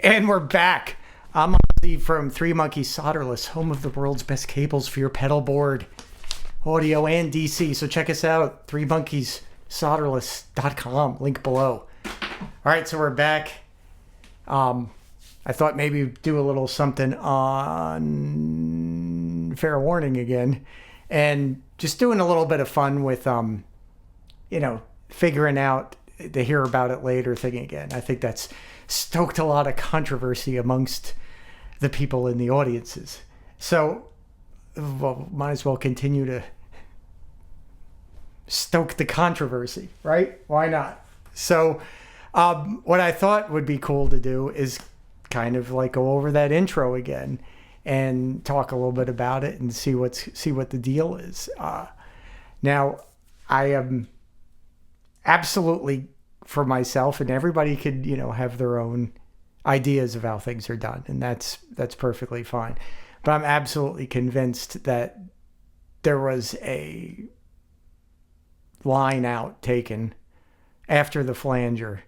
And we're back. I'm Ossie from Three Monkeys Solderless, home of the world's best cables for your pedal board, audio, and DC. So check us out, threemonkeyssolderless.com, link below. All right, so we're back. I thought maybe do a little something on Fair Warning again, and just doing a little bit of fun with, figuring out the hear about it later thing again. I think that's stoked a lot of controversy amongst the people in the audiences. So, well, might as well continue to stoke the controversy, right? Why not? So, what I thought would be cool to do is kind of like go over that intro again and talk a little bit about it and see what the deal is. Now, I am absolutely, for myself, and everybody could, have their own ideas of how things are done, and that's perfectly fine. But I'm absolutely convinced that there was a line out taken after the flanger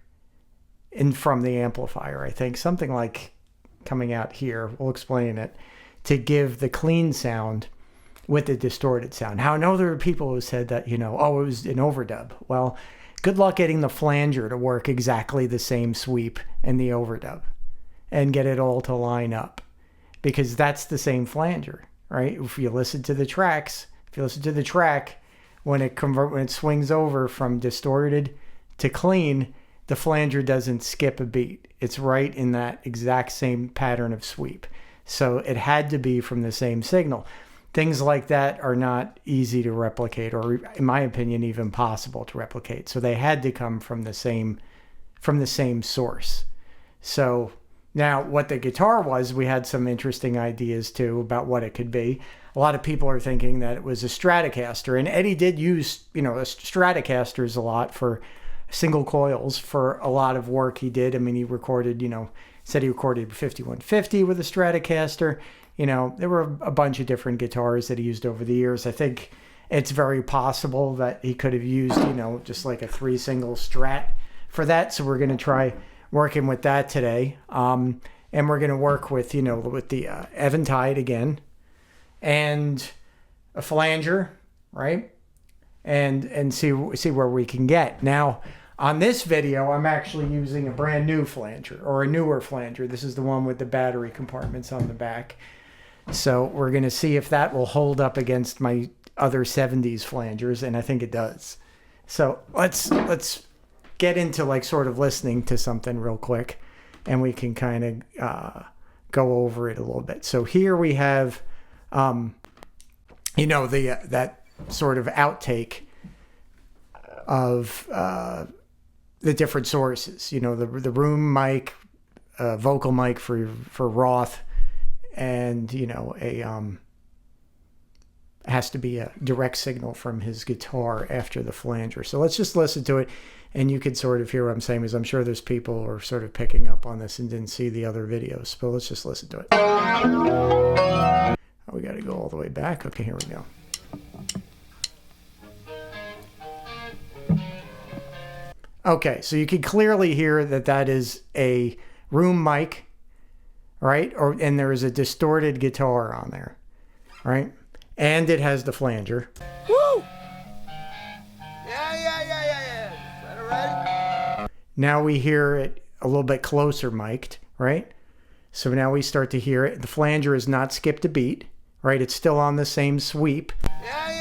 from the amplifier. I think something like coming out here, we'll explain it, to give the clean sound with the distorted sound. Now, I know there are people who said that, it was an overdub. Well, good luck getting the flanger to work exactly the same sweep in the overdub and get it all to line up, because that's the same flanger, right? If you listen to the tracks, when it swings over from distorted to clean, the flanger doesn't skip a beat. It's right in that exact same pattern of sweep. So it had to be from the same signal. Things like that are not easy to replicate, or in my opinion, even possible to replicate. So they had to come from the same source. So now what the guitar was, we had some interesting ideas too about what it could be. A lot of people are thinking that it was a Stratocaster, and Eddie did use, Stratocasters a lot for single coils for a lot of work he did. I mean, he recorded, said he recorded 5150 with a Stratocaster. There were a bunch of different guitars that he used over the years. I think it's very possible that he could have used, just like a 3 single Strat for that. So we're going to try working with that today. And we're going to work with, with the Eventide again and a flanger, right? And see where we can get. Now, on this video, I'm actually using a brand new flanger, or a newer flanger. This is the one with the battery compartments on the back. So we're going to see if that will hold up against my other 70s flangers, and I think it does. So let's get into like sort of listening to something real quick, and we can kind of go over it a little bit. So here we have, that sort of outtake of the different sources. The room mic, vocal mic for Roth, and has to be a direct signal from his guitar after the flanger. So let's just listen to it, and you can sort of hear what I'm saying, because I'm sure there's people who are sort of picking up on this and didn't see the other videos. But let's just listen to it. Oh, we got to go all the way back. Okay, here we go. Okay, so you can clearly hear that is a room mic, right? And there is a distorted guitar on there, right? And it has the flanger. Woo! Yeah. Is that all right? Now we hear it a little bit closer mic'd, right? So now we start to hear it. The flanger is not skipped a beat, right? It's still on the same sweep. Yeah. Is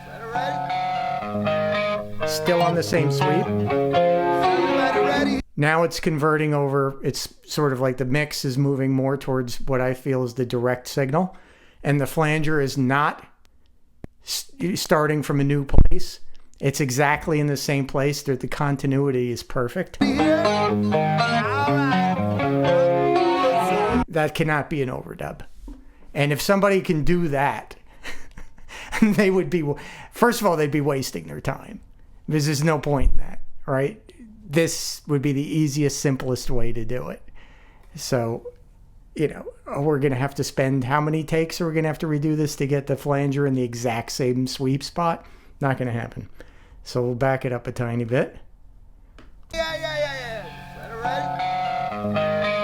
that all right? Still on the same sweep. Ready? Now it's converting over. It's sort of like the mix is moving more towards what I feel is the direct signal. And the flanger is not starting from a new place. It's exactly in the same place. The continuity is perfect. That cannot be an overdub. And if somebody can do that, they would be, first of all, they'd be wasting their time. Because there's no point in that, right? This would be the easiest, simplest way to do it. So, we're going to have to spend how many takes are we going to have to redo this to get the flanger in the exact same sweep spot? Not going to happen. So we'll back it up a tiny bit. Yeah. Is that all right?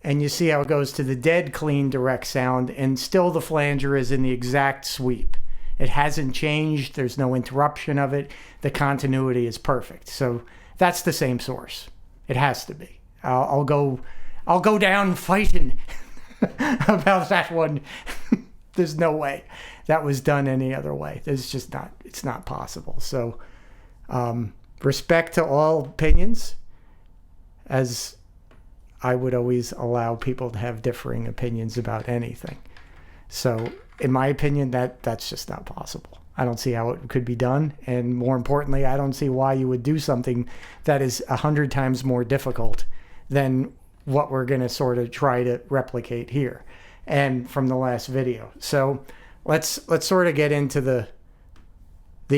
and you see how it goes to the dead clean direct sound, and still the flanger is in the exact sweep. It hasn't changed. There's no interruption of it. The continuity is perfect. So that's the same source. It has to be. I'll go down fighting about that one. There's no way that was done any other way. There's just not. It's not possible. So respect to all opinions, as I would always allow people to have differing opinions about anything. So in my opinion, that's just not possible. I don't see how it could be done. And more importantly, I don't see why you would do something that is 100 times more difficult than what we're going to sort of try to replicate here and from the last video. So let's sort of get into the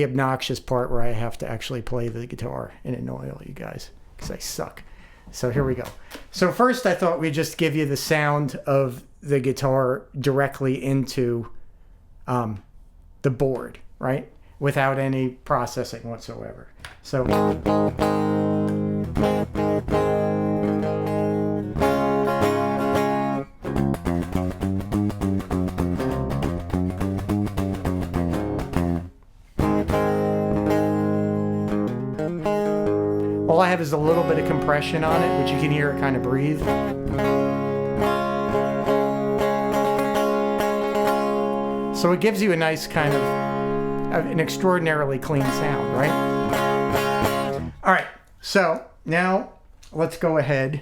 obnoxious part where I have to actually play the guitar and annoy all you guys because I suck. So here we go. So first I thought we'd just give you the sound of the guitar directly into the board, right? Without any processing whatsoever. So all I have is a little bit of compression on it, which you can hear it kind of breathe. So it gives you a nice kind of an extraordinarily clean sound, right? All right, so now let's go ahead.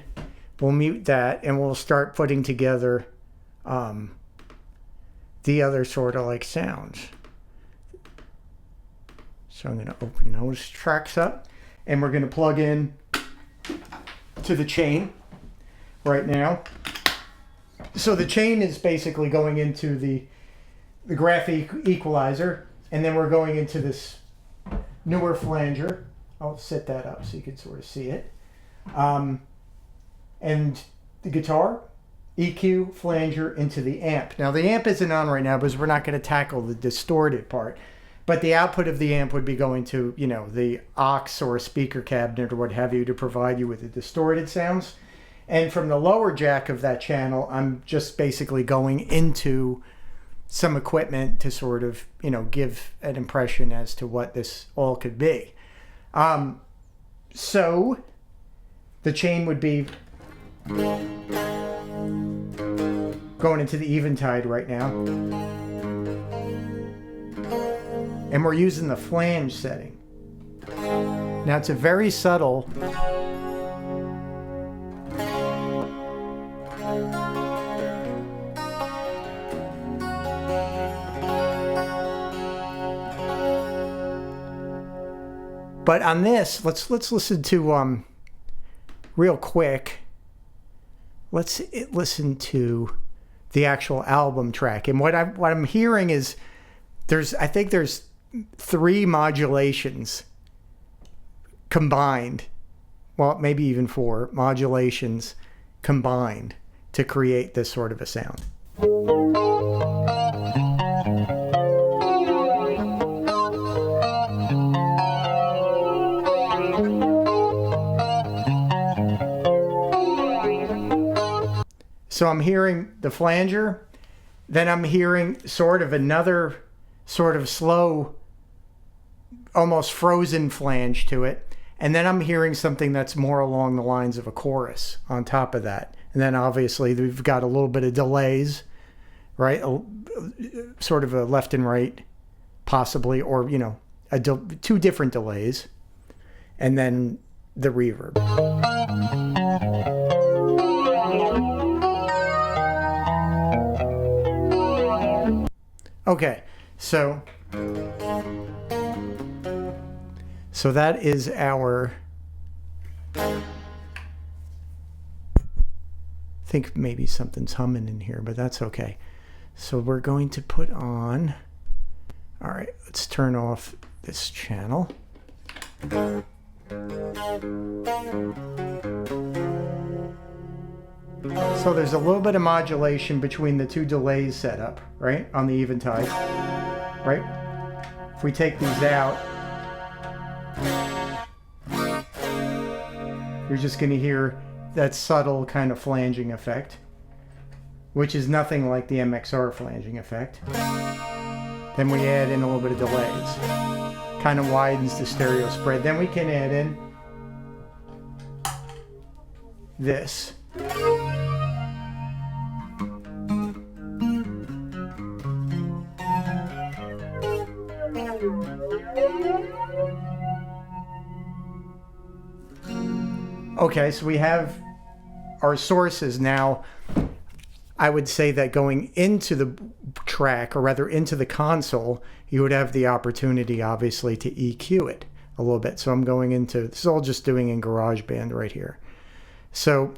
We'll mute that and we'll start putting together the other sort of like sounds. So I'm going to open those tracks up and we're going to plug in to the chain right now. So the chain is basically going into the graph equalizer, and then we're going into this newer flanger. I'll set that up so you can sort of see it. And the guitar, EQ, flanger into the amp. Now the amp isn't on right now because we're not going to tackle the distorted part, but the output of the amp would be going to, you know, the aux or a speaker cabinet or what have you to provide you with the distorted sounds. And from the lower jack of that channel, I'm just basically going into some equipment to sort of, you know, give an impression as to what this all could be. So the chain would be going into the Eventide right now. And we're using the flange setting. Now it's a very subtle but on this, let's listen to real quick. Let's listen to the actual album track. And what I'm hearing is I think there's 3 modulations combined. Well, maybe even 4 modulations combined to create this sort of a sound. So I'm hearing the flanger, then I'm hearing sort of another sort of slow, almost frozen flange to it. And then I'm hearing something that's more along the lines of a chorus on top of that. And then obviously we've got a little bit of delays, right? Sort of a left and right, possibly, or, you know, 2 different delays. And then the reverb. Okay, so that is our, I think maybe something's humming in here, but that's okay. So we're going to put on, all right, let's turn off this channel. So there's a little bit of modulation between the 2 delays set up, right, on the Eventide, right? If we take these out, you're just going to hear that subtle kind of flanging effect, which is nothing like the MXR flanging effect. Then we add in a little bit of delays. Kind of widens the stereo spread. Then we can add in this. Okay, so we have our sources now. I would say that going into the track, or rather into the console, you would have the opportunity, obviously, to EQ it a little bit. So I'm going into, this is all just doing in GarageBand right here. So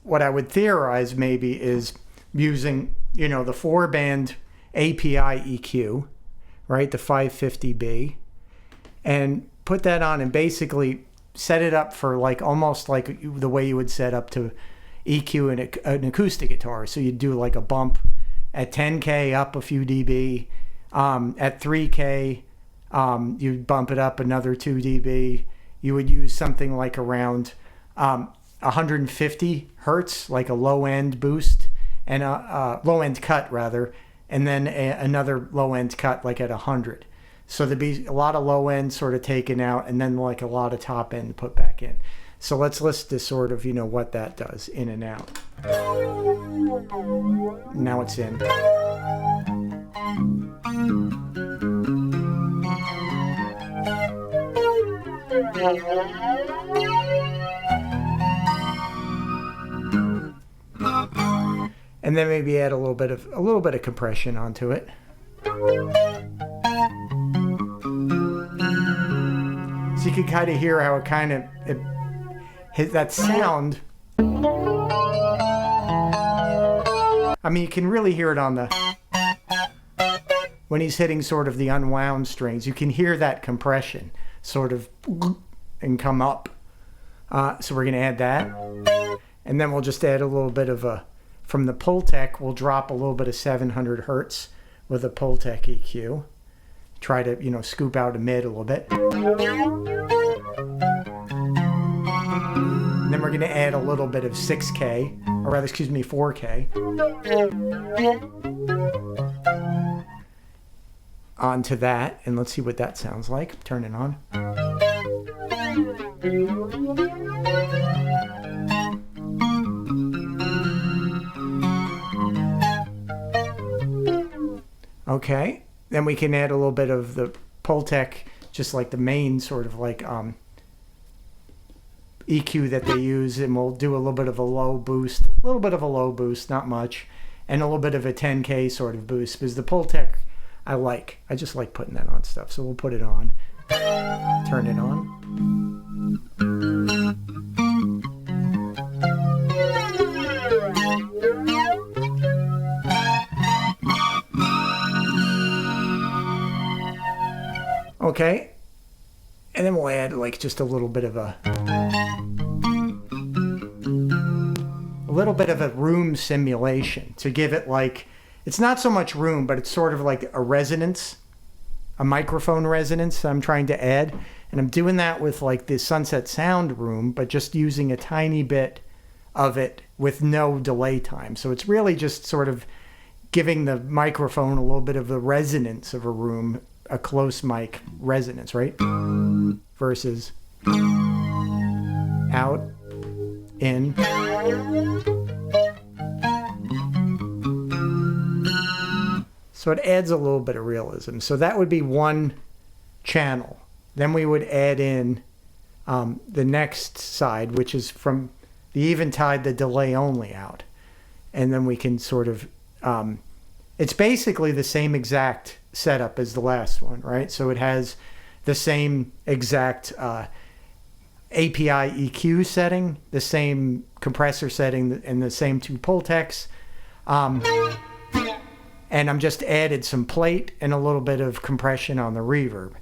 what I would theorize maybe is using, you know, the 4-band API EQ, right, the 550B, and put that on and basically set it up for like almost like the way you would set up to EQ an acoustic guitar. So you'd do like a bump at 10K up a few dB. At 3K, you'd bump it up another 2 dB. You would use something like around 150 hertz, like a low end boost, and a low end cut rather, and then another low end cut like at 100. So there'd be a lot of low end sort of taken out, and then like a lot of top end put back in. So let's list this sort of, you know, what that does in and out. Now it's in. And then maybe add a little bit of compression onto it. So you can kind of hear how it hit that sound. I mean, you can really hear it on the, when he's hitting sort of the unwound strings, you can hear that compression sort of and come up. So we're going to add that. And then we'll just add a little bit of from the Pultec, we'll drop a little bit of 700 hertz with a Pultec EQ. Try to, you know, scoop out a mid a little bit. And then we're going to add a little bit of 6K, or rather, excuse me, 4K. Onto that, and let's see what that sounds like. Turn it on. Okay. Then we can add a little bit of the Pultec, just like the main sort of like EQ that they use, and we'll do a little bit of a low boost, not much, and a little bit of a 10K sort of boost, because the Pultec I just like putting that on stuff. So we'll put it on, turn it on. Okay, and then we'll add like just a little bit of a room simulation to give it like, it's not so much room, but it's sort of like a resonance, a microphone resonance I'm trying to add. And I'm doing that with like the Sunset Sound room, but just using a tiny bit of it with no delay time. So it's really just sort of giving the microphone a little bit of the resonance of a room, a close mic resonance, right? Versus out, in. So it adds a little bit of realism. So that would be one channel. Then we would add in the next side, which is from the Eventide, the delay only out. And then we can sort of, it's basically the same exact setup as the last one, right? So it has the same exact API EQ setting, the same compressor setting, and the same two Pultecs. And I'm just added some plate and a little bit of compression on the reverb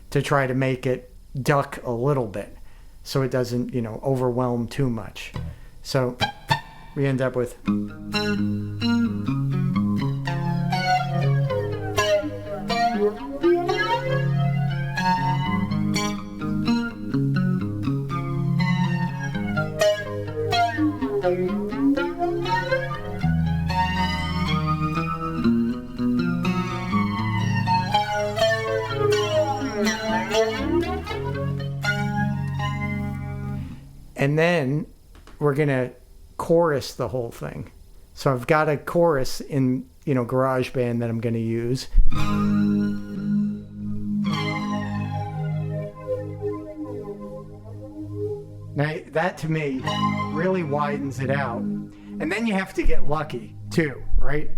to try to make it duck a little bit so it doesn't, you know, overwhelm too much. So we end up with... And then we're going to chorus the whole thing. So I've got a chorus in, GarageBand that I'm going to use. Now, that to me really widens it out. And then you have to get lucky too, right?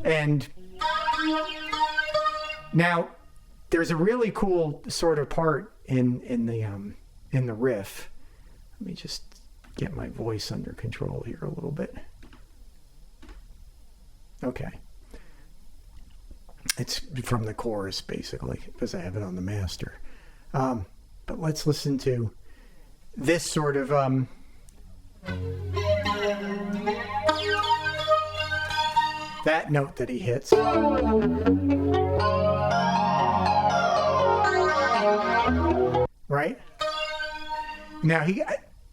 And now there's a really cool sort of part in the riff. Let me just get my voice under control here a little bit. Okay. It's from the chorus basically because I have it on the master. But let's listen to this sort of that note that he hits. Right? Now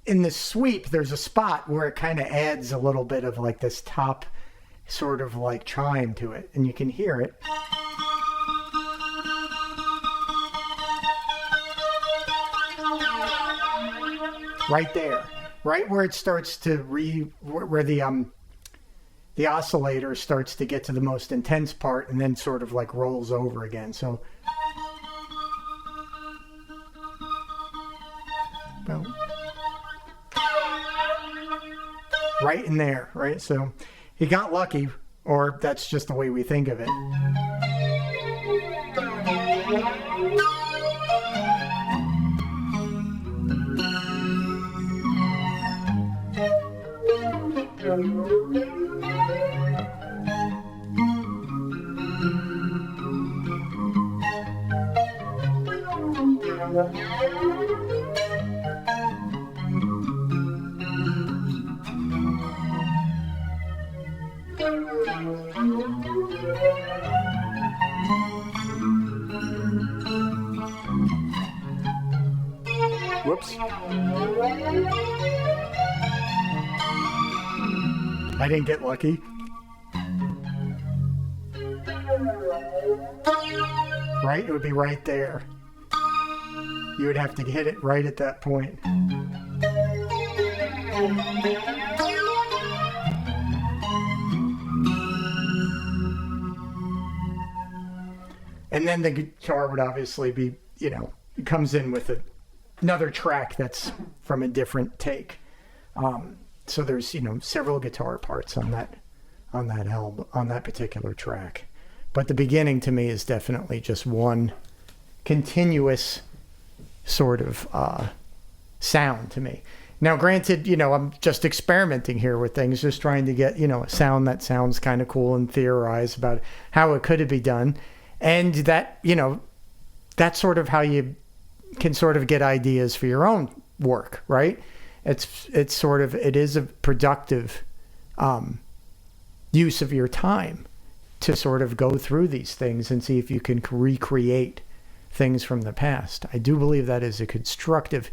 in the sweep there's a spot where it kind of adds a little bit of like this top sort of like chime to it, and you can hear it. Right there, right where it starts to where the oscillator starts to get to the most intense part and then sort of like rolls over again. So boom. Right in there, right? So he got lucky, or that's just the way we think of it. Whoops. I didn't get lucky. Right? It would be right there. You would have to hit it right at that point. And then the guitar would obviously be, it comes in with another track that's from a different take. So there's, several guitar parts on that album, on that particular track. But the beginning to me is definitely just one continuous sort of sound to me. Now, granted, I'm just experimenting here with things, just trying to get, a sound that sounds kind of cool and theorize about how it could be done. And that, that's sort of how you can sort of get ideas for your own work, right? It is a productive use of your time to sort of go through these things and see if you can recreate things from the past. I do believe that is a constructive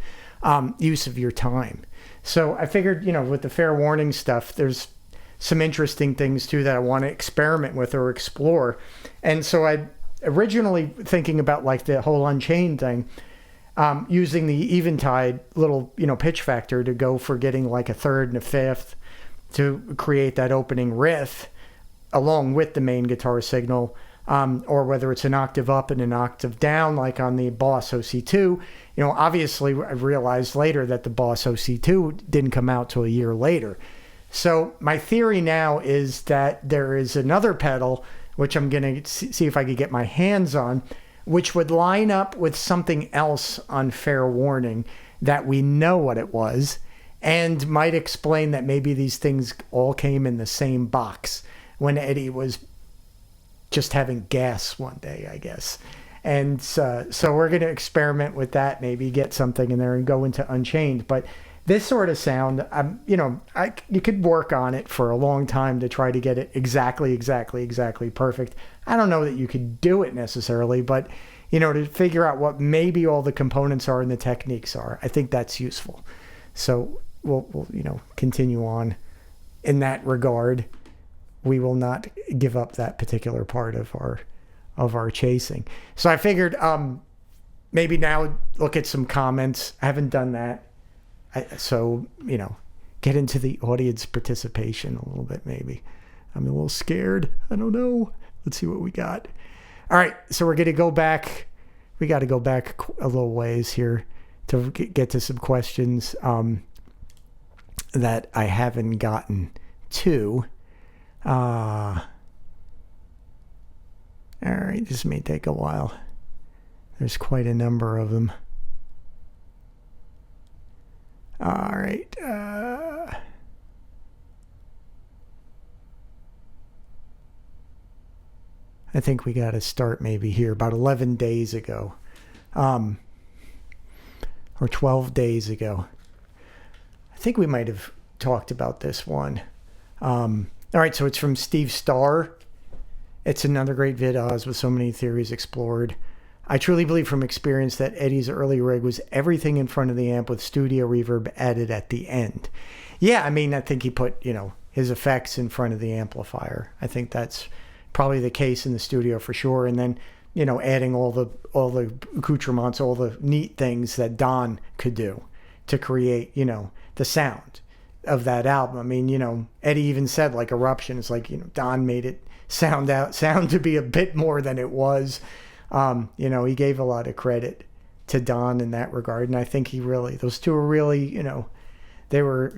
use of your time. So I figured, with the fair warning stuff, there's some interesting things too that I want to experiment with or explore. And so I originally thinking about like the whole Unchained thing, using the Eventide little, pitch factor to go for getting like a third and a fifth to create that opening riff along with the main guitar signal, or whether it's an octave up and an octave down, like on the Boss OC2. Obviously I realized later that the Boss OC2 didn't come out till a year later. So my theory now is that there is another pedal, which I'm going to see if I could get my hands on, which would line up with something else on Fair Warning that we know what it was, and might explain that maybe these things all came in the same box when Eddie was just having gas one day, I guess. And so we're going to experiment with that, maybe get something in there and go into Unchained. But this sort of sound, you could work on it for a long time to try to get it exactly perfect. I don't know that you could do it necessarily, but, to figure out what maybe all the components are and the techniques are, I think that's useful. So we'll continue on in that regard. We will not give up that particular part of our chasing. So I figured maybe now look at some comments. I haven't done that. So, get into the audience participation a little bit, maybe. I'm a little scared. I don't know. Let's see what we got. All right, so we're going to go back. We got to go back a little ways here to get to some questions that I haven't gotten to. All right, this may take a while. There's quite a number of them. All right. I think we got to start maybe here about 11 days ago, or 12 days ago. I think we might have talked about this one. All right, so it's from Steve Starr. It's another great vid, Oz, with so many theories explored. I truly believe from experience that Eddie's early rig was everything in front of the amp with studio reverb added at the end. Yeah, I mean, I think he put, his effects in front of the amplifier. I think that's probably the case in the studio for sure. And then, adding all the accoutrements, all the neat things that Don could do to create, the sound of that album. I mean, Eddie even said like Eruption is like, Don made it sound to be a bit more than it was. He gave a lot of credit to Don in that regard. And I think those two are really, they were,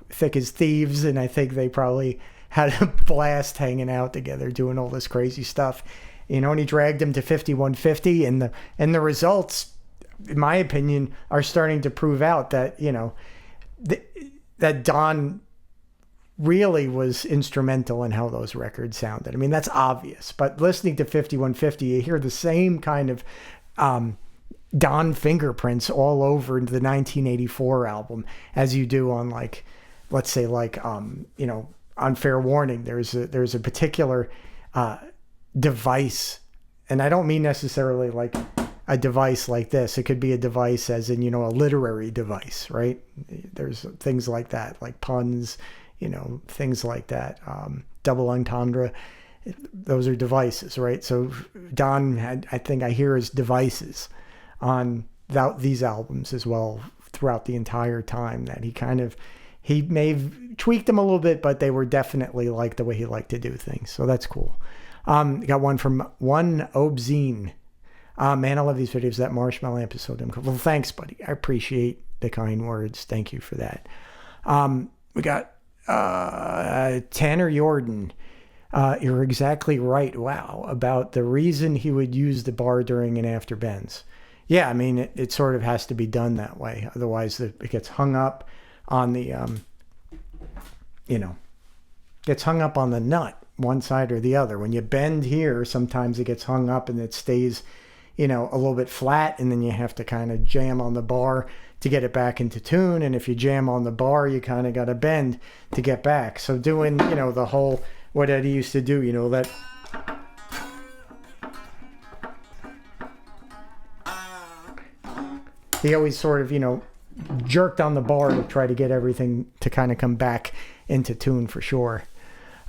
thick as thieves. And I think they probably had a blast hanging out together, doing all this crazy stuff, and he dragged him to 5150, and the results, in my opinion, are starting to prove out that, that Don really was instrumental in how those records sounded. I mean, that's obvious, but listening to 5150, you hear the same kind of Don fingerprints all over the 1984 album as you do on let's say on Fair Warning. There's a particular device, and I don't mean necessarily like a device like this. It could be a device as in, a literary device, right? There's things like that, like puns, things like that. Double entendre, those are devices, right? So Don had, I think I hear his devices on these albums as well throughout the entire time, that he may have tweaked them a little bit, but they were definitely like the way he liked to do things. So that's cool. Got one from One Obscene. Man, I love these videos. That marshmallow amp is so damn cool. Well, thanks, buddy. I appreciate the kind words. Thank you for that. We got Tanner Jordan. You're exactly right. Wow. About the reason he would use the bar during and after bends. Yeah, I mean, it sort of has to be done that way. Otherwise, it gets hung up on the, gets hung up on the nut, one side or the other. When you bend here, sometimes it gets hung up and it stays, a little bit flat, and then you have to kind of jam on the bar to get it back into tune. And if you jam on the bar, you kind of got to bend to get back. So doing, the whole, what Eddie used to do, that... He always sort of, jerked on the bar to try to get everything to kind of come back into tune for sure.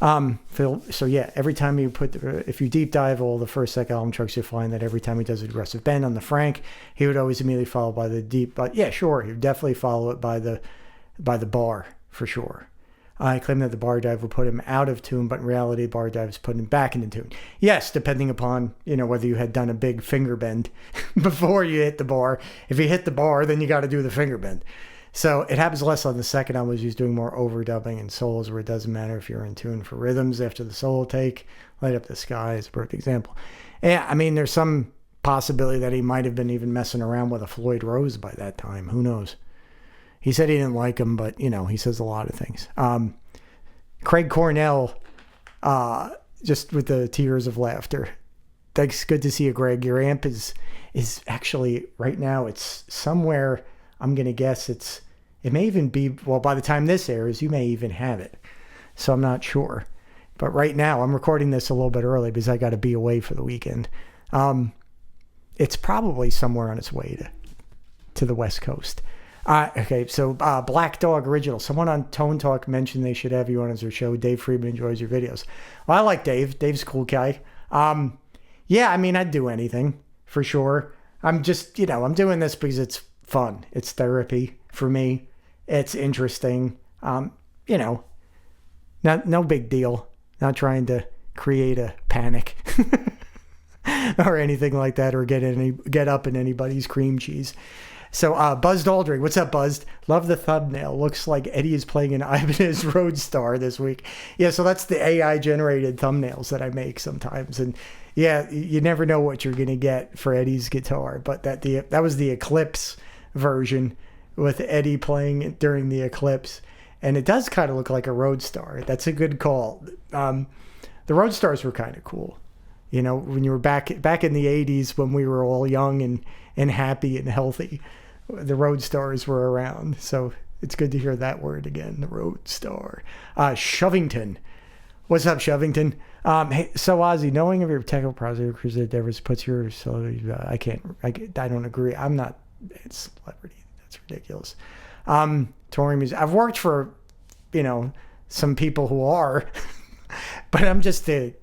So yeah, every time you if you deep dive all the first second album trucks, you'll find that every time he does a aggressive bend on the Frank, he would always immediately follow by the deep, but yeah, sure, he would definitely follow it by the bar for sure. I claim that the bar dive would put him out of tune, but in reality, bar dives put him back into tune. Yes, depending upon, whether you had done a big finger bend before you hit the bar. If you hit the bar, then you got to do the finger bend. So it happens less on the second album, as he's doing more overdubbing and solos, where it doesn't matter if you're in tune for rhythms after the solo take. Light Up the Sky is a perfect example. Yeah, I mean, there's some possibility that he might have been even messing around with a Floyd Rose by that time. Who knows? He said he didn't like him, but, he says a lot of things. Craig Cornell, just with the tears of laughter. Thanks. Good to see you, Greg. Your amp is actually, right now, it's somewhere, I'm going to guess it may even be, well, by the time this airs, you may even have it. So I'm not sure. But right now, I'm recording this a little bit early because I got to be away for the weekend. It's probably somewhere on its way to the West Coast. Okay, so Black Dog Original. Someone on Tone Talk mentioned they should have you on as their show. Dave Friedman enjoys your videos. Well, I like Dave. Dave's a cool guy. Yeah, I mean, I'd do anything for sure. I'm just, I'm doing this because it's fun. It's therapy for me. It's interesting. You know, no big deal. Not trying to create a panic or anything like that, or get up in anybody's cream cheese. So Buzzed Aldring, what's up, Buzzed? Love the thumbnail. Looks like Eddie is playing an Ibanez Roadstar this week. Yeah, so that's the AI generated thumbnails that I make sometimes, and yeah, you never know what you're gonna get for Eddie's guitar. But that was the Eclipse version with Eddie playing it during the eclipse, and it does kind of look like a Roadstar. That's a good call. The Roadstars were kind of cool. You know, when you were back in the 80s when we were all young and happy and healthy, the Roadstars were around. So it's good to hear that word again, the Roadstar. Shovington. What's up, Shovington? Hey, so Ossie, knowing of your technical project endeavors puts your, I don't agree. I'm not a celebrity. That's ridiculous. Touring music. I've worked for, some people who are, but I'm just a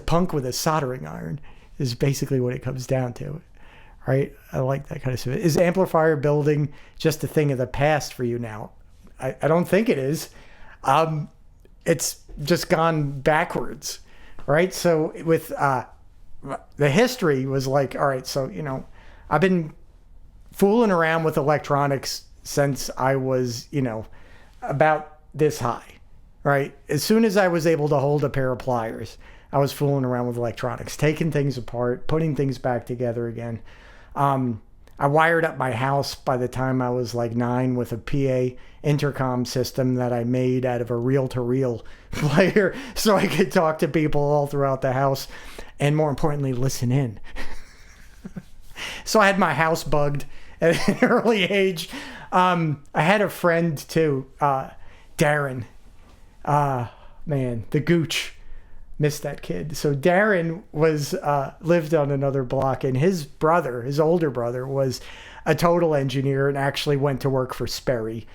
punk with a soldering iron is basically what it comes down to, right? I like that kind of stuff. Is amplifier building just a thing of the past for you now? I don't think it is. It's just gone backwards, right? So with the history was like, all right, so, I've been fooling around with electronics since I was, about this high, right? As soon as I was able to hold a pair of pliers, I was fooling around with electronics, taking things apart, putting things back together again. I wired up my house by the time I was like 9 with a PA intercom system that I made out of a reel-to-reel player so I could talk to people all throughout the house and, more importantly, listen in. So I had my house bugged at an early age. I had a friend too, Darren. Man, the gooch. Missed that kid. So Darren was lived on another block, and his older brother, was a total engineer and actually went to work for Sperry,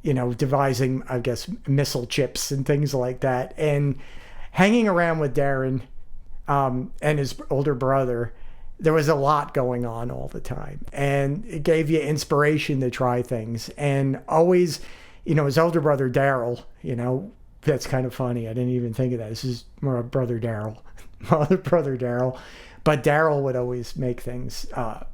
devising, I guess, missile chips and things like that. And hanging around with Darren and his older brother, there was a lot going on all the time, and it gave you inspiration to try things. And always, his older brother Daryl, that's kind of funny. I didn't even think of that. This is my brother Daryl, my other brother Daryl. But Daryl would always make things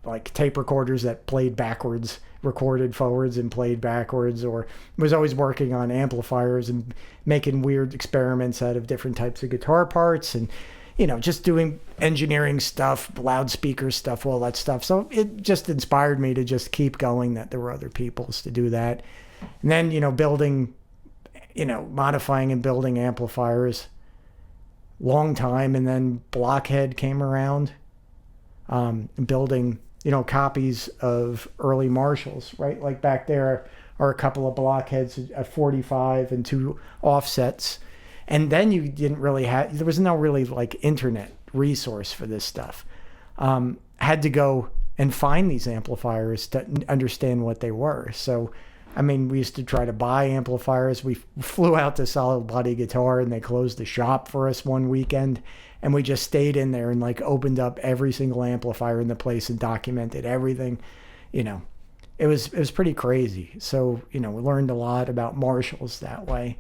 like tape recorders that played backwards, recorded forwards and played backwards, or was always working on amplifiers and making weird experiments out of different types of guitar parts, and just doing engineering stuff, loudspeaker stuff, all that stuff. So it just inspired me to just keep going, that there were other peoples to do that. And then, building, modifying and building amplifiers, long time. And then Blockhead came around, building, copies of early Marshalls, right? Like back there are a couple of Blockheads at 45 and 2 offsets. And then you didn't really there was no really like internet resource for this stuff. Had to go and find these amplifiers to understand what they were. So, we used to try to buy amplifiers. We flew out to Solid Body Guitar, and they closed the shop for us one weekend. And we just stayed in there and like opened up every single amplifier in the place and documented everything. It was pretty crazy. So, we learned a lot about Marshalls that way,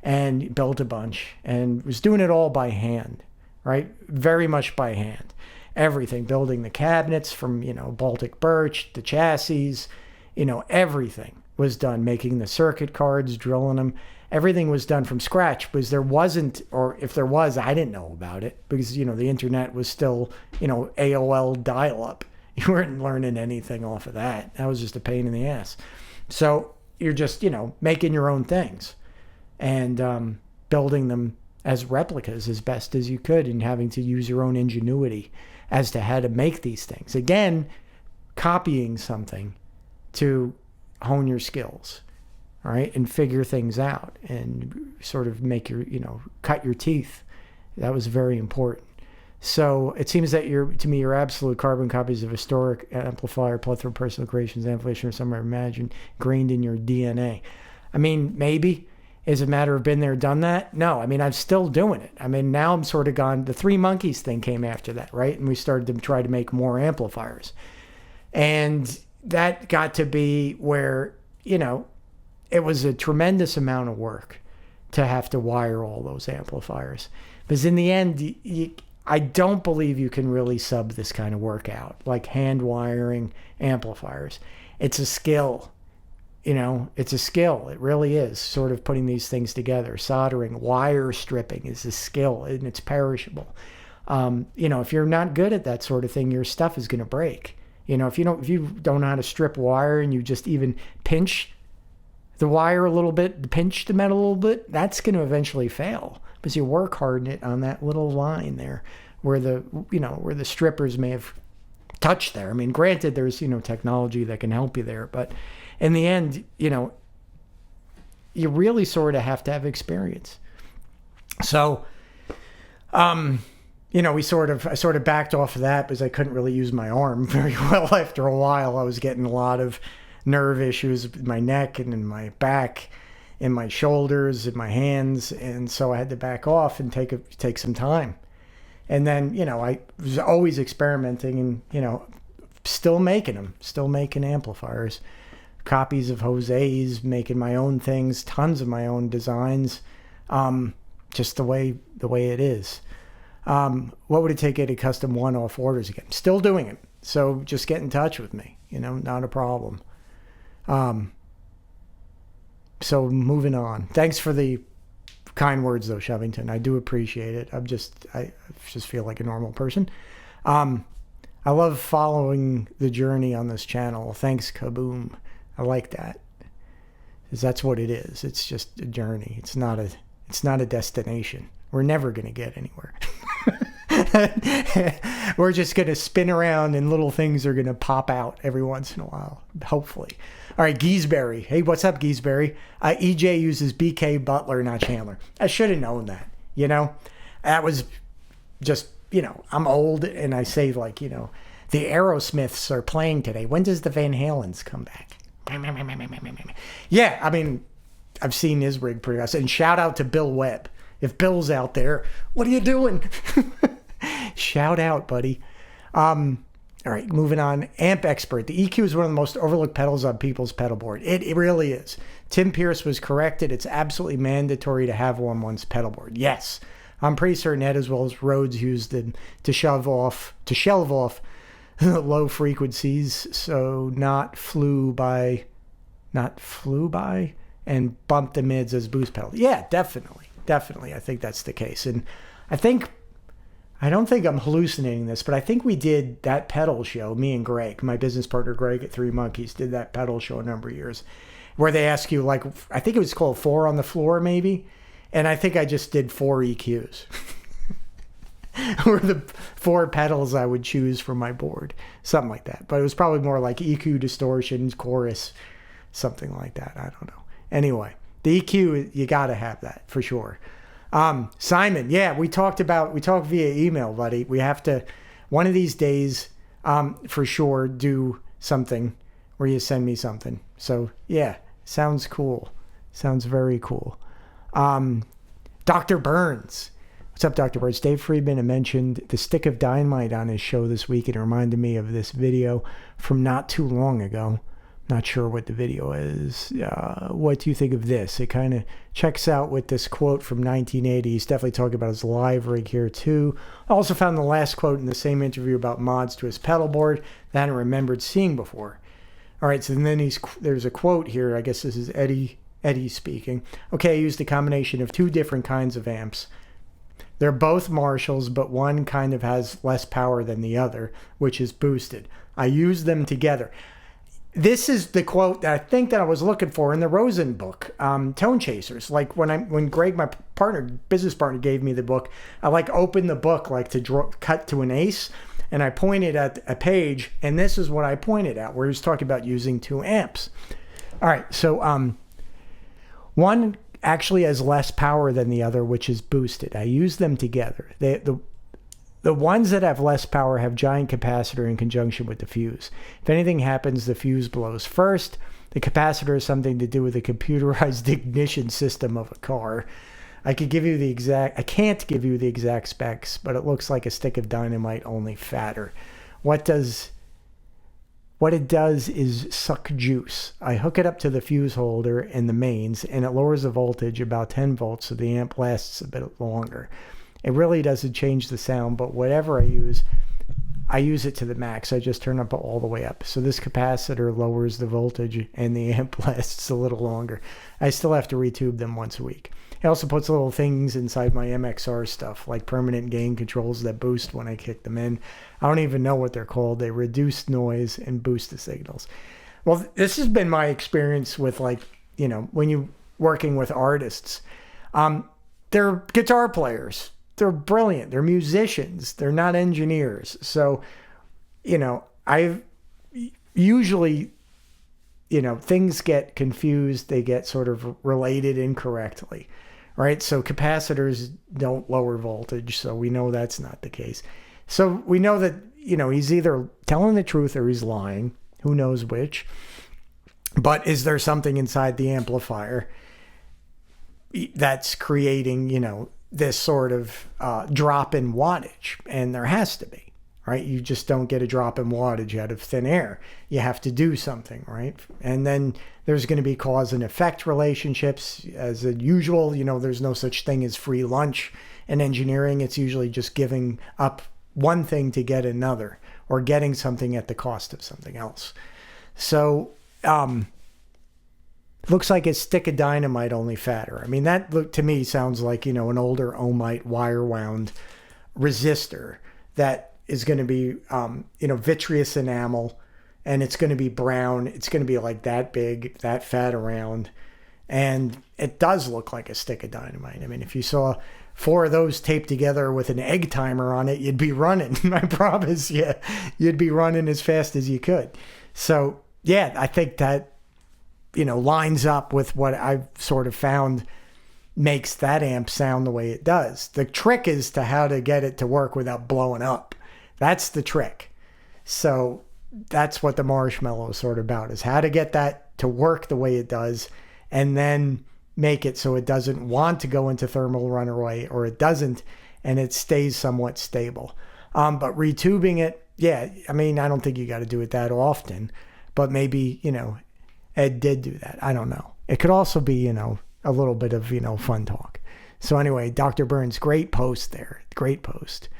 and built a bunch, and was doing it all by hand, right? Very much by hand. Everything, building the cabinets from, Baltic birch, the chassis, everything was done, making the circuit cards, drilling them. Everything was done from scratch, because there wasn't, or if there was, I didn't know about it, because, the internet was still, AOL dial-up. You weren't learning anything off of that. That was just a pain in the ass. So you're just, making your own things and building them as replicas as best as you could, and having to use your own ingenuity as to how to make these things. Again, copying something to hone your skills, all right, and figure things out and sort of make your, cut your teeth. That was very important. So it seems that you're absolute carbon copies of historic amplifier, plethora of personal creations, amplification, or somewhere imagined, ingrained in your DNA. Maybe. Is it a matter of been there, done that? No, I'm still doing it. Now I'm sort of gone. The Three Monkeys thing came after that, right? And we started to try to make more amplifiers. And that got to be where, you know, it was a tremendous amount of work to have to wire all those amplifiers. Because in the end, I don't believe you can really sub this kind of work out, like hand wiring amplifiers. It's a skill, you know, it's a skill. It really is, sort of putting these things together. Soldering, wire stripping is a skill, and it's perishable. You know, if you're not good at that sort of thing, your stuff is going to break. You know, if you don't know how to strip wire and you just even pinch the wire a little bit, pinch the metal a little bit, that's going to eventually fail because you work hard in it on that little line there where where the strippers may have touched there. I mean, granted, there's, technology that can help you there, but in the end, you really sort of have to have experience. So, I sort of backed off of that because I couldn't really use my arm very well after a while. I was getting a lot of nerve issues in my neck and in my back, in my shoulders, in my hands, and so I had to back off and take some time. And then, I was always experimenting and, still making amplifiers, copies of Jose's, making my own things, tons of my own designs, just the way it is. What would it take to get a custom one-off orders again? Still doing it. So just get in touch with me, not a problem. So moving on. Thanks for the kind words though, Shovington. I do appreciate it. I just feel like a normal person. I love following the journey on this channel. Thanks, Kaboom. I like that. 'Cause that's what it is. It's just a journey. It's not a destination. We're never going to get anywhere. We're just going to spin around and little things are going to pop out every once in a while, hopefully. All right, Geeseberry. Hey, what's up, Geeseberry? EJ uses BK Butler, not Chandler. I should have known that, That was just, I'm old and I say like, the Aerosmiths are playing today. When does the Van Halens come back? Yeah, I mean, I've seen his rig pretty much. And shout out to Bill Webb. If Bill's out there, what are you doing? Shout out, buddy. All right, moving on. Amp Expert. The EQ is one of the most overlooked pedals on people's pedal board. It really is. Tim Pierce was corrected. It's absolutely mandatory to have one on one's pedal board. Yes. I'm pretty certain Ed as well as Rhodes used them to shelve off low frequencies, so not flew by and bump the mids as boost pedal. Yeah, definitely. I think that's the case. And I don't think I'm hallucinating this, but I think we did that pedal show, me and Greg, my business partner Greg at Three Monkeys, did that pedal show a number of years where they ask you, like, I think it was called 4 on the floor maybe. And I think I just did 4 EQs. Or the 4 pedals I would choose from my board. Something like that. But it was probably more like EQ, distortion, chorus, something like that. I don't know. Anyway, the EQ, you got to have that for sure. Simon, yeah, we talked via email, buddy. We have to, one of these days, for sure, do something where you send me something. So, yeah, sounds cool. Sounds very cool. Dr. Burns. What's up, Dr. Burns? Dave Friedman had mentioned the stick of dynamite on his show this week. It reminded me of this video from not too long ago. Not sure what the video is. What do you think of this? It kind of checks out with this quote from 1980. He's definitely talking about his live rig here too. I also found the last quote in the same interview about mods to his pedal board that I hadn't remembered seeing before. All right, so then there's a quote here. I guess this is Eddie speaking. Okay, I used a combination of 2 different kinds of amps. They're both Marshalls, but one kind of has less power than the other, which is boosted. I used them together. This is the quote that I think that I was looking for in the Rosen book, Tone Chasers. Like when Greg, my business partner, gave me the book, I opened the book to cut to an ace, and I pointed at a page, and this is what I pointed at, where he was talking about using 2 amps. All right, so one actually has less power than the other, which is boosted. I use them together. The ones that have less power have giant capacitor in conjunction with the fuse. If anything happens, the fuse blows first. The capacitor has something to do with the computerized ignition system of a car. I can't give you the exact specs, but it looks like a stick of dynamite, only fatter. What does what it does is suck juice. I hook it up to the fuse holder and the mains, and it lowers the voltage about 10 volts so the amp lasts a bit longer. It really doesn't change the sound, but whatever I use it to the max. I just turn up all the way up. So this capacitor lowers the voltage and the amp lasts a little longer. I still have to retube them once a week. It also puts little things inside my MXR stuff, like permanent gain controls that boost when I kick them in. I don't even know what they're called. They reduce noise and boost the signals. Well, this has been my experience with, like, you know, when you're working with artists. They're guitar players. They're brilliant. They're musicians. They're not engineers. So, you know, I've usually, you know, things get confused. They get sort of related incorrectly, right? So capacitors don't lower voltage. So we know that's not the case. So we know that, you know, he's either telling the truth or he's lying. Who knows which? But is there something inside the amplifier that's creating, you know, this sort of drop in wattage? And there has to be, right? You just don't get a drop in wattage out of thin air. You have to do something, right? And then there's going to be cause and effect relationships. As usual, you know, there's no such thing as free lunch in engineering. It's usually just giving up one thing to get another, or getting something at the cost of something else. So, looks like a stick of dynamite, only fatter. I mean, that look to me sounds like, you know, an older ohmite wire wound resistor that is going to be, you know, vitreous enamel, and it's going to be brown. It's going to be like that big, that fat around. And it does look like a stick of dynamite. I mean, if you saw 4 of those taped together with an egg timer on it, you'd be running. I promise you, you'd be running as fast as you could. So, yeah, I think that, you know, lines up with what I've sort of found makes that amp sound the way it does. The trick is to how to get it to work without blowing up. That's the trick. So that's what the marshmallow is sort of about, is how to get that to work the way it does, and then make it so it doesn't want to go into thermal runaway, or it doesn't, and it stays somewhat stable. But retubing it, yeah, I mean, I don't think you got to do it that often, but maybe, you know, Ed did do that. I don't know. It could also be, you know, a little bit of, you know, fun talk. So anyway, Dr. Burns, great post there. Great post.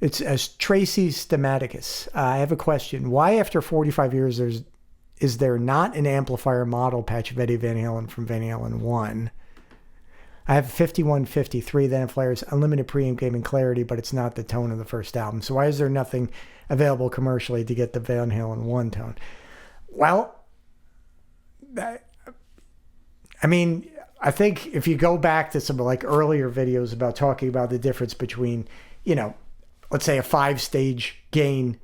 It's as Tracy Stamaticus. I have a question. Why, after 45 years, is there not an amplifier model patch of Eddie Van Halen from Van Halen 1? I have 5153, the amplifier's unlimited preamp gaming clarity, but it's not the tone of the first album. So why is there nothing available commercially to get the Van Halen 1 tone? Well, I mean, I think if you go back to some like earlier videos about talking about the difference between, you know, let's say a 5 gain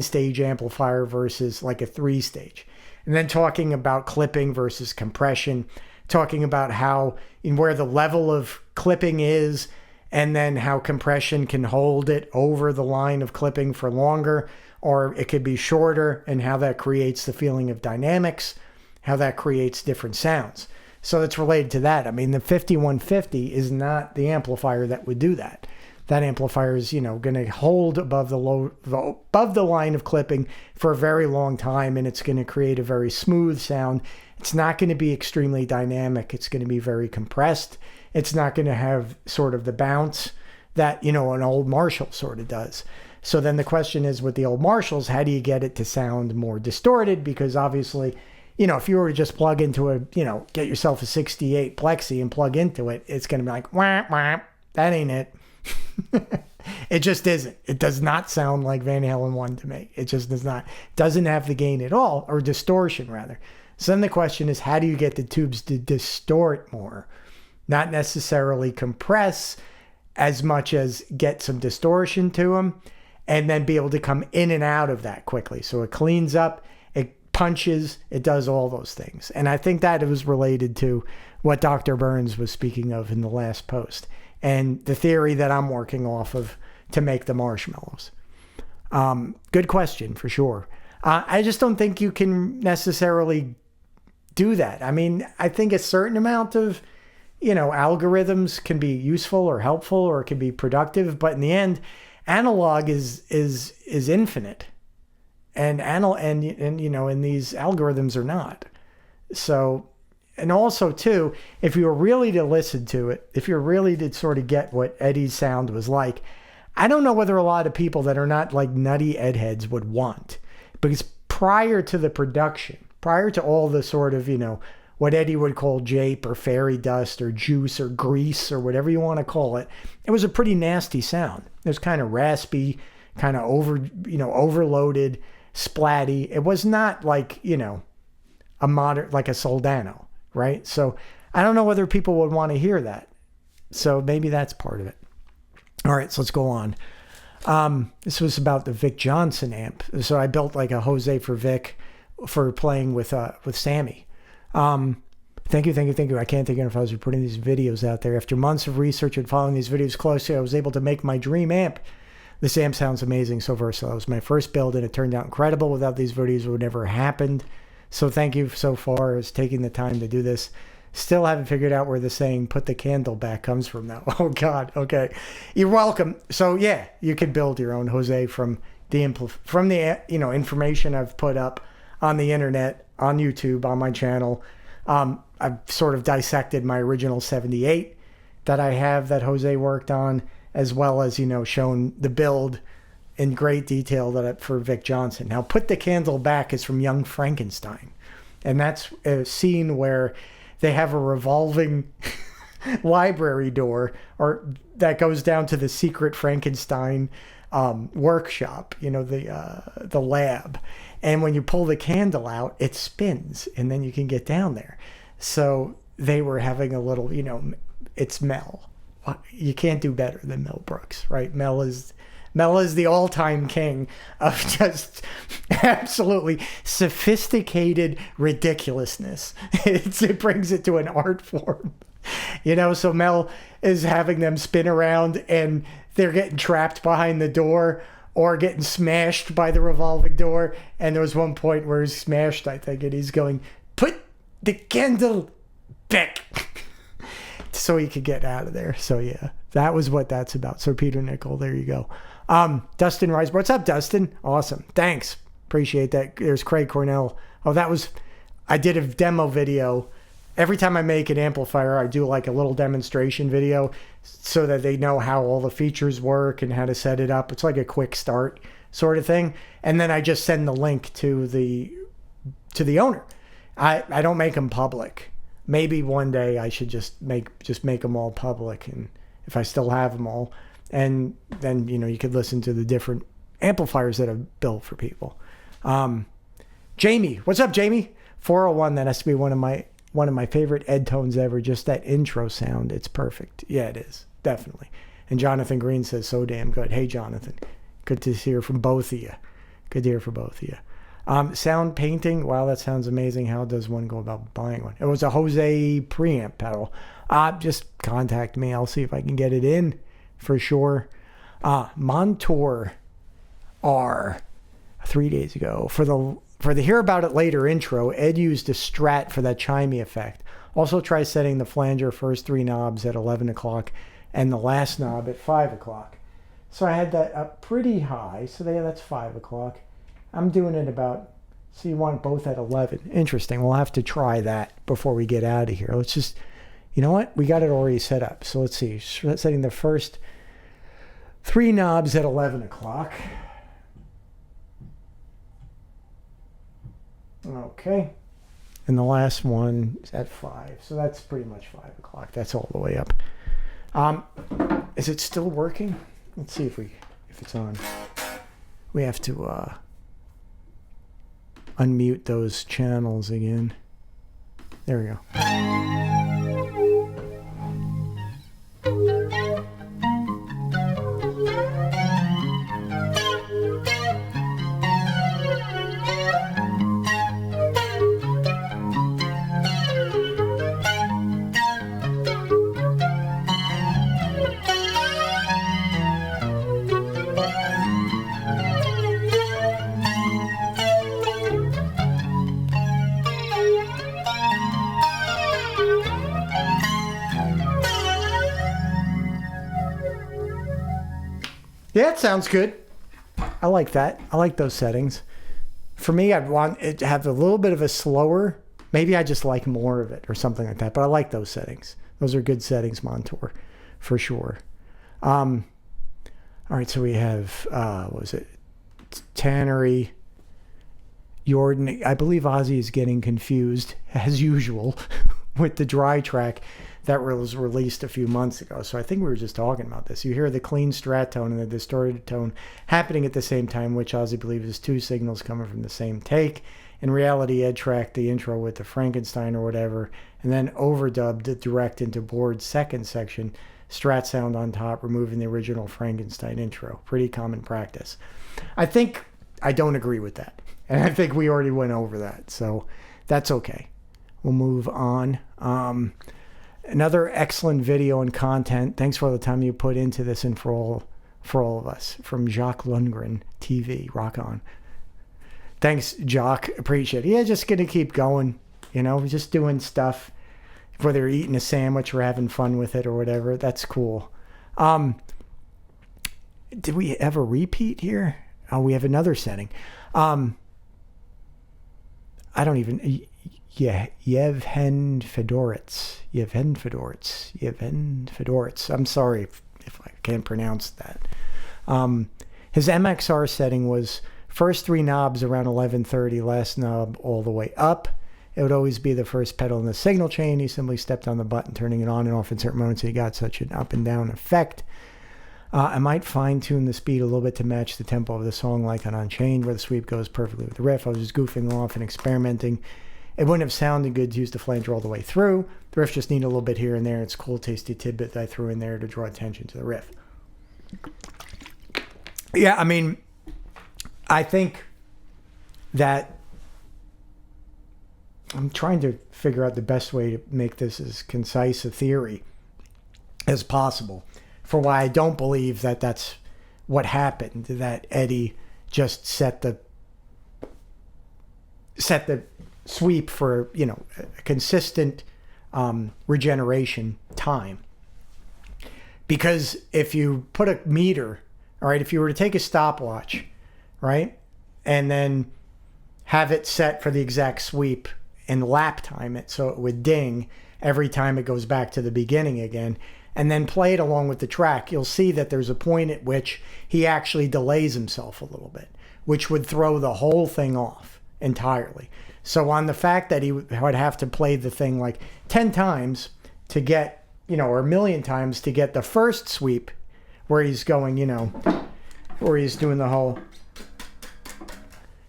stage amplifier versus like a 3-stage, and then talking about clipping versus compression, talking about how and where the level of clipping is, and then how compression can hold it over the line of clipping for longer, or it could be shorter, and how that creates the feeling of dynamics, how that creates different sounds. So it's related to that. I mean, the 5150 is not the amplifier that would do that. That amplifier is, you know, going to hold above the line of clipping for a very long time, and it's going to create a very smooth sound. It's not going to be extremely dynamic. It's going to be very compressed. It's not going to have sort of the bounce that, you know, an old Marshall sort of does. So then the question is, with the old Marshalls, how do you get it to sound more distorted? Because obviously, you know, if you were to just plug into a, you know, get yourself a 68 Plexi and plug into it, it's going to be like, wah, wah, that ain't it. It just isn't. It does not sound like Van Halen 1 to me. It just does not. Doesn't have the gain at all, or distortion rather. So then the question is, how do you get the tubes to distort more? Not necessarily compress as much as get some distortion to them, and then be able to come in and out of that quickly. So it cleans up, it punches, it does all those things. And I think that it was related to what Dr. Burns was speaking of in the last post, and the theory that I'm working off of to make the marshmallows. Good question, for sure. I just don't think you can necessarily do that. I mean, I think a certain amount of, you know, algorithms can be useful or helpful, or can be productive, but in the end, analog is infinite, and you know, and these algorithms are not. So, and also too, if you were really to listen to it, if you're really to sort of get what Eddie's sound was like, I don't know whether a lot of people that are not like nutty Ed heads would want, because prior to the production, prior to all the sort of, you know, what Eddie would call jape or fairy dust or juice or grease or whatever you want to call it, it was a pretty nasty sound. It was kind of raspy, kind of overloaded, splatty. It was not like, you know, a modern, like a Soldano, right? So I don't know whether people would want to hear that. So maybe that's part of it. All right, so let's go on. This was about the Vic Johnson amp. So I built like a Jose for Vic for playing with Sammy. Thank you. I can't think of if I was putting these videos out there. After months of research and following these videos closely, I was able to make my dream amp. This amp sounds amazing, so versatile. It was my first build, and it turned out incredible. Without these videos, it would never have happened. So thank you so far as taking the time to do this. Still haven't figured out where the saying "put the candle back" comes from though. Oh God. Okay. You're welcome. So yeah, you could build your own Jose from the information I've put up on the internet, on YouTube, on my channel. I've sort of dissected my original 78 that I have that Jose worked on, as well as, you know, shown the build in great detail for Vic Johnson. Now, "Put the Candle Back" is from Young Frankenstein. And that's a scene where they have a revolving library door that goes down to the secret Frankenstein workshop, you know, the lab. And when you pull the candle out, it spins, and then you can get down there. So they were having a little, you know, it's Mel. You can't do better than Mel Brooks, right? Mel is the all-time king of just absolutely sophisticated ridiculousness. It brings it to an art form. You know, so Mel is having them spin around, and they're getting trapped behind the door or getting smashed by the revolving door. And there was one point where he's smashed, I think, and he's going, "Put the candle back," so he could get out of there. So yeah, that was what that's about. So Peter Nickel, there you go. Dustin Rice, what's up, Dustin? Awesome, thanks, appreciate that. There's Craig Cornell. I did a demo video. Every time I make an amplifier, I do like a little demonstration video so that they know how all the features work and how to set it up. It's like a quick start sort of thing. And then I just send the link to the owner. I don't make them public. Maybe one day I should just make them all public, and if I still have them all, and then, you know, you could listen to the different amplifiers that I've built for people. Jamie, what's up, Jamie? 401, that has to be one of my favorite Ed tones ever. Just that intro sound, it's perfect. Yeah, it is, definitely. And Jonathan Green says, "So damn good." Hey, Jonathan, good to hear from both of you. Good to hear from both of you. Sound painting, wow, that sounds amazing. How does one go about buying one? It was a Jose preamp pedal. Just contact me. I'll see if I can get it in for sure. Montour R 3 days ago. For the Hear About It Later intro, Ed used a Strat for that chimey effect. Also try setting the flanger first 3 knobs at 11 o'clock and the last knob at 5 o'clock. So I had that up pretty high. So that's 5 o'clock. I'm doing it about, so you want both at 11. Interesting. We'll have to try that before we get out of here. Let's just, you know what? We got it already set up. So let's see. Setting the first 3 knobs at 11 o'clock. Okay. And the last one is at 5. So that's pretty much 5 o'clock. That's all the way up. Is it still working? Let's see if it's on. We have to unmute those channels again. There we go. Yeah, it sounds good. I like that. I like those settings. For me, I'd want it to have a little bit of a slower. Maybe I just like more of it or something like that. But I like those settings. Those are good settings, Montour, for sure. All right, so we have, what was it? Tannery, Jordan. I believe Ossie is getting confused, as usual, with the dry track that was released a few months ago. So I think we were just talking about this. You hear the clean strat tone and the distorted tone happening at the same time, which Ossie believes is two signals coming from the same take. In reality, Ed tracked the intro with the Frankenstein or whatever, and then overdubbed it direct into Board's second section, strat sound on top, removing the original Frankenstein intro. Pretty common practice. I don't agree with that. And I think we already went over that. So that's okay. We'll move on. Another excellent video and content. Thanks for all the time you put into this and for all of us. From Jacques Lundgren TV. Rock on. Thanks, Jacques. Appreciate it. Yeah, just going to keep going. You know, just doing stuff. Whether you're eating a sandwich or having fun with it or whatever. That's cool. Did we ever repeat here? Oh, we have another setting. I don't even... Yeah, Yevhen Fedoritz. I'm sorry if I can't pronounce that. His MXR setting was first three knobs around 1130, last knob all the way up. It would always be the first pedal in the signal chain. He simply stepped on the button, turning it on and off in certain moments. He got such an up and down effect. I might fine-tune the speed a little bit to match the tempo of the song, like on Unchained, where the sweep goes perfectly with the riff. I was just goofing off and experimenting. It wouldn't have sounded good to use the flanger all the way through. The riff just needed a little bit here and there. It's a cool, tasty tidbit that I threw in there to draw attention to the riff. Yeah, I mean, I think that I'm trying to figure out the best way to make this as concise a theory as possible for why I don't believe that that's what happened, that Eddie just set the sweep for, you know, a consistent regeneration time. Because if you put a meter, all right, if you were to take a stopwatch, right, and then have it set for the exact sweep and lap time it so it would ding every time it goes back to the beginning again, and then play it along with the track, you'll see that there's a point at which he actually delays himself a little bit, which would throw the whole thing off entirely. So on the fact that he would have to play the thing like 10 times to get, you know, or a million times to get the first sweep where he's going, you know, where he's doing the whole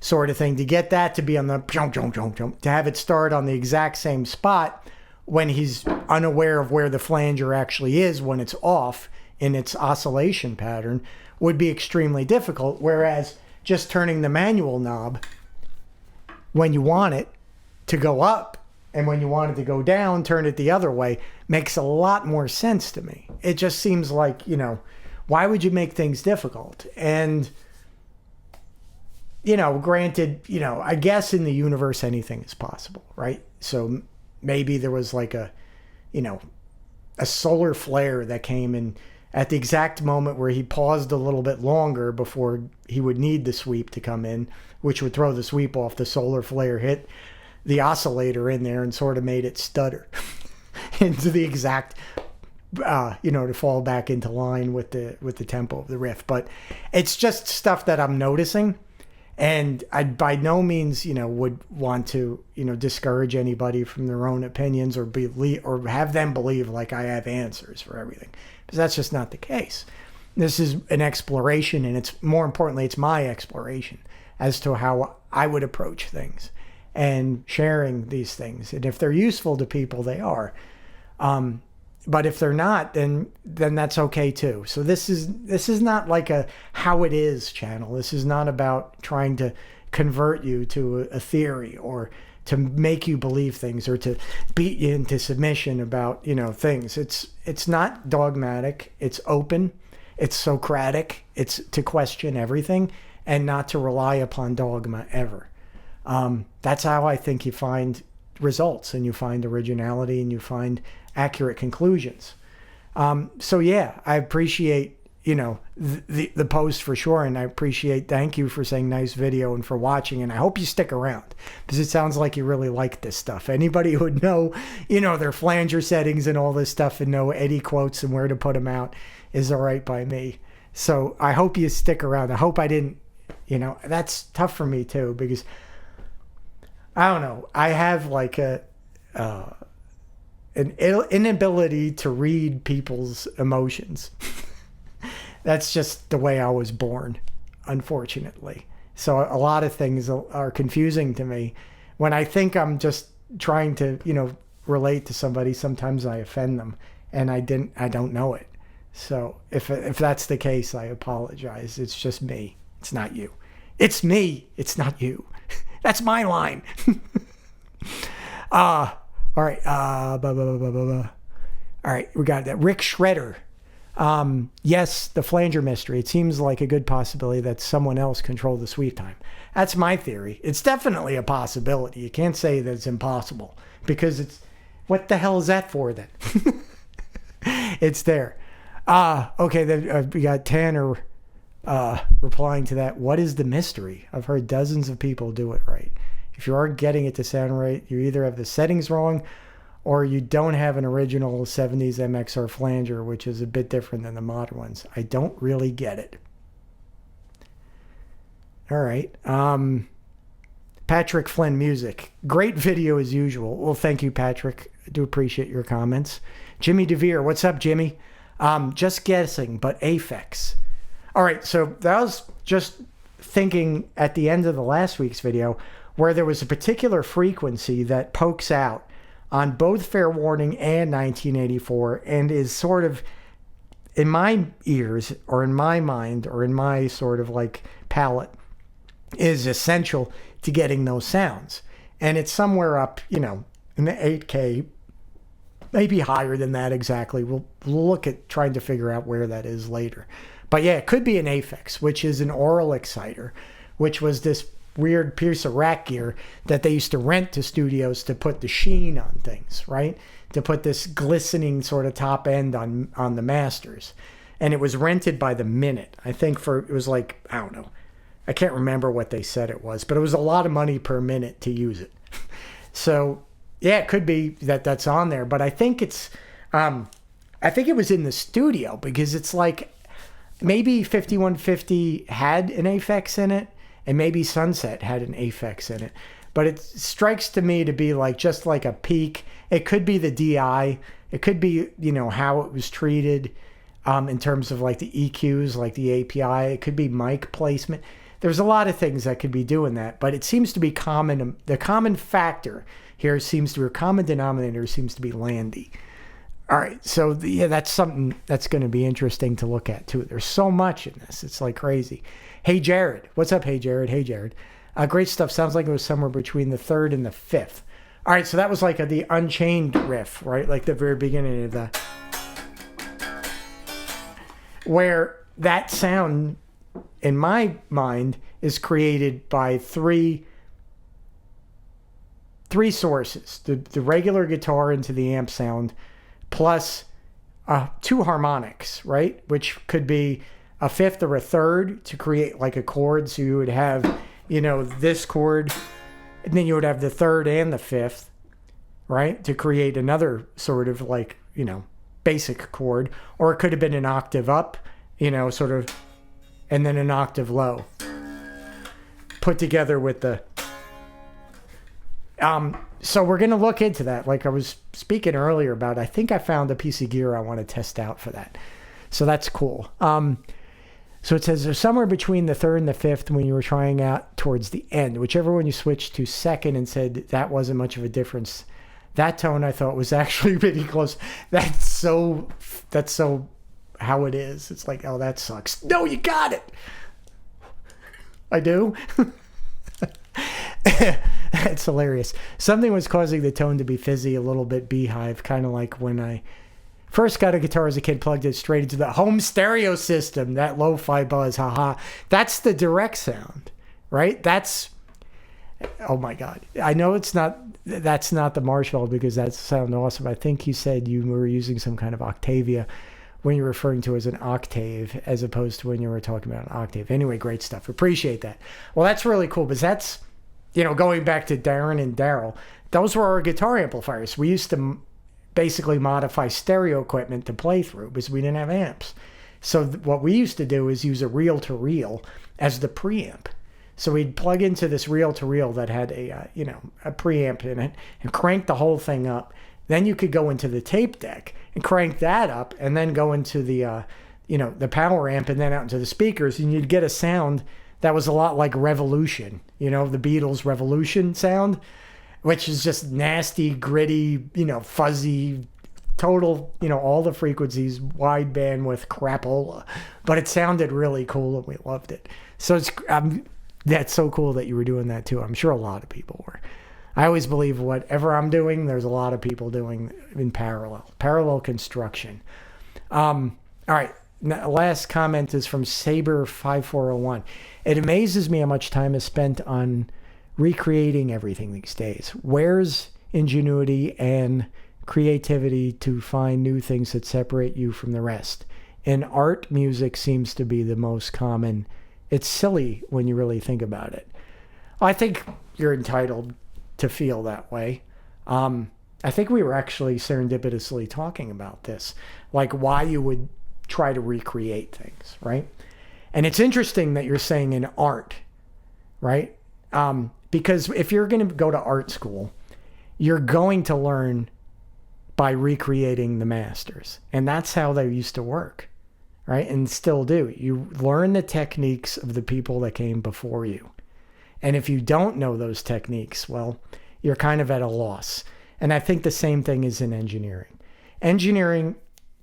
sort of thing, to get that to be on the jump, to have it start on the exact same spot when he's unaware of where the flanger actually is when it's off in its oscillation pattern would be extremely difficult. Whereas just turning the manual knob when you want it to go up and when you want it to go down, turn it the other way, makes a lot more sense to me. It just seems like, you know, why would you make things difficult? And, you know, granted, you know, I guess in the universe anything is possible, right? So maybe there was like a, you know, a solar flare that came in at the exact moment where he paused a little bit longer before he would need the sweep to come in, which would throw the sweep off. The solar flare hit the oscillator in there and sort of made it stutter into the exact, you know, to fall back into line with the tempo of the riff. But it's just stuff that I'm noticing. And I by no means, you know, would want to, you know, discourage anybody from their own opinions or believe or have them believe like I have answers for everything, because that's just not the case. This is an exploration, and it's more importantly, it's my exploration as to how I would approach things and sharing these things. And if they're useful to people, they are. But if they're not, then that's okay too. So this is not like a how it is channel. This is not about trying to convert you to a theory or to make you believe things or to beat you into submission about, you know, things. It's not dogmatic. It's open. It's Socratic. It's to question everything and not to rely upon dogma ever. That's how I think you find results and you find originality and you find accurate conclusions. So yeah, I appreciate the post for sure. And thank you for saying nice video and for watching. And I hope you stick around because it sounds like you really like this stuff. Anybody who would know, their flanger settings and all this stuff and know Eddie quotes and where to put them out is all right by me. So I hope you stick around. I hope I didn't, that's tough for me too, because I don't know. I have like an inability to read people's emotions. That's just the way I was born, unfortunately. So a lot of things are confusing to me. When I think I'm just trying to, relate to somebody, sometimes I offend them, and I don't know it. So if that's the case, I apologize. It's just me. It's not you. It's me. It's not you. That's my line. All right. All right. We got that. Rick Shredder. Yes, the flanger mystery. It seems like a good possibility that someone else controlled the sweep time. That's my theory. It's definitely a possibility. You can't say that it's impossible because what the hell is that for then? It's there. Okay. Then we got Tanner replying to that. What is the mystery? I've heard dozens of people do it right. If you aren't getting it to sound right, you either have the settings wrong or you don't have an original 70s MXR flanger, which is a bit different than the modern ones. I don't really get it. All right. Patrick Flynn Music. Great video as usual. Well, thank you, Patrick. I do appreciate your comments. Jimmy DeVere. What's up, Jimmy? Just guessing, but Aphex. All right. So that was just thinking at the end of the last week's video where there was a particular frequency that pokes out on both Fair Warning and 1984 and is sort of, in my ears or in my mind or in my sort of like palate, is essential to getting those sounds. And it's somewhere up, in the 8K, maybe higher than that exactly. We'll look at trying to figure out where that is later. But yeah, it could be an Aphex, which is an oral exciter, which was this weird piece of rack gear that they used to rent to studios to put the sheen on things, right? To put this glistening sort of top end on the masters. And it was rented by the minute. I think it was like, I don't know. I can't remember what they said it was, but it was a lot of money per minute to use it. So yeah, it could be that's on there, but I think it was in the studio because it's like maybe 5150 had an Aphex in it. And maybe Sunset had an Aphex in it. But it strikes to me to be like just like a peak. It could be the DI. It could be, how it was treated in terms of like the EQs, like the API. It could be mic placement. There's a lot of things that could be doing that. But it seems to be common. The common factor here seems to be, or common denominator seems to be Landy. All right. So, that's something that's going to be interesting to look at too. There's so much in this. It's like crazy. Hey, Jared. What's up, Hey, Jared? Hey, Jared. Great stuff. Sounds like it was somewhere between the third and the fifth. All right, so that was like the Unchained riff, right? Like the very beginning of the... Where that sound, in my mind, is created by three sources. The regular guitar into the amp sound, plus two harmonics, right? Which could be a fifth or a third to create like a chord. So you would have, this chord, and then you would have the third and the fifth, right? To create another sort of like, basic chord. Or it could have been an octave up, sort of, and then an octave low. Put together with the... So we're going to look into that. Like I was speaking earlier about, I think I found a piece of gear I want to test out for that. So that's cool. So it says there's somewhere between the third and the fifth when you were trying out towards the end, whichever one you switched to second and said that wasn't much of a difference. That tone I thought was actually pretty close. That's so how it is. It's like, oh, that sucks. No, you got it. I do. It's hilarious. Something was causing the tone to be fizzy, a little bit beehive, kind of like when I first got a guitar as a kid, plugged it straight into the home stereo system. That lo-fi buzz, haha. That's the direct sound, right? That's, oh my God. I know that's not the Marshall because that sounds awesome. I think you said you were using some kind of Octavia when you're referring to as an octave as opposed to when you were talking about an octave. Anyway, great stuff. Appreciate that. Well, that's really cool because that's, going back to Darren and Daryl, those were our guitar amplifiers. We used to basically modify stereo equipment to play through because we didn't have amps. So what we used to do is use a reel-to-reel as the preamp. So we'd plug into this reel-to-reel that had a preamp in it and crank the whole thing up. Then you could go into the tape deck and crank that up and then go into the, the power amp and then out into the speakers, and you'd get a sound that was a lot like Revolution, the Beatles' Revolution sound, which is just nasty, gritty, fuzzy, total, all the frequencies, wide bandwidth crapola. But it sounded really cool and we loved it. So that's so cool that you were doing that too. I'm sure a lot of people were. I always believe whatever I'm doing, there's a lot of people doing in parallel construction. All right. Now, last comment is from Saber5401. It amazes me how much time is spent on recreating everything these days. Where's ingenuity and creativity to find new things that separate you from the rest? In art, music seems to be the most common. It's silly when you really think about it. I think you're entitled to feel that way. I think we were actually serendipitously talking about this, like why you would try to recreate things, right? And it's interesting that you're saying in art, right? Because if you're going to go to art school, you're going to learn by recreating the masters. And that's how they used to work, right? And still do. You learn the techniques of the people that came before you. And if you don't know those techniques, well, you're kind of at a loss. And I think the same thing is in engineering. Engineering,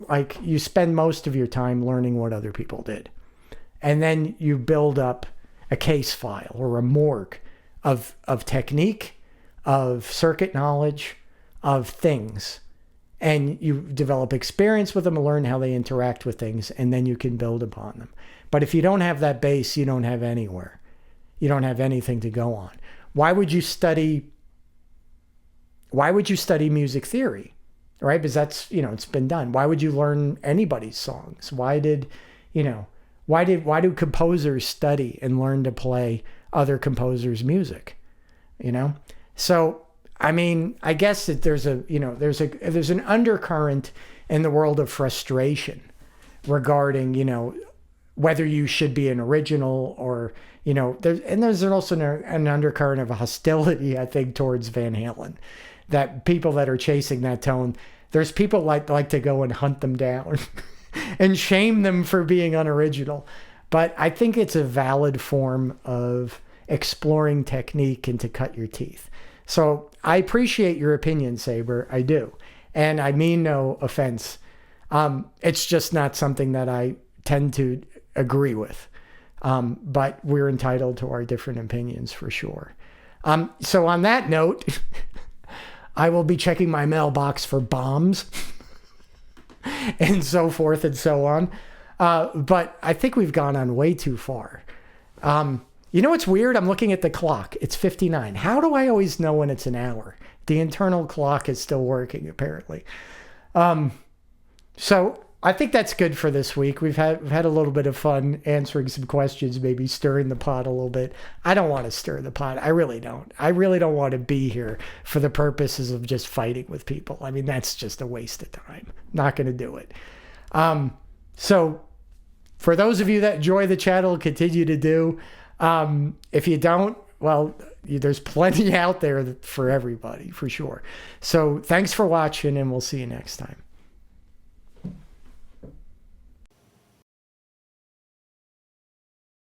like you spend most of your time learning what other people did. And then you build up a case file or a morgue of technique, of circuit knowledge, of things. And you develop experience with them and learn how they interact with things, and then you can build upon them. But if you don't have that base, you don't have anywhere. You don't have anything to go on. Why would you study music theory? Right? Because that's, it's been done. Why would you learn anybody's songs? Why do composers study and learn to play other composers' music? So, I mean, I guess that there's an undercurrent in the world of frustration regarding, whether you should be an original or, there's also an undercurrent of hostility, I think, towards Van Halen. That people that are chasing that tone, there's people like to go and hunt them down and shame them for being unoriginal. But I think it's a valid form of exploring technique and to cut your teeth. So I appreciate your opinion, Saber. I do. And I mean no offense. It's just not something that I tend to agree with. But we're entitled to our different opinions for sure. So on that note, I will be checking my mailbox for bombs and so forth and so on. But I think we've gone on way too far. You know what's weird? I'm looking at the clock. It's 59. How do I always know when it's an hour? The internal clock is still working, apparently. So I think that's good for this week. We've had a little bit of fun answering some questions, maybe stirring the pot a little bit. I don't want to stir the pot. I really don't. I really don't want to be here for the purposes of just fighting with people. I mean, that's just a waste of time. Not going to do it. So for those of you that enjoy the channel, continue to do. If you don't, well, there's plenty out there for everybody, for sure. So thanks for watching, and we'll see you next time.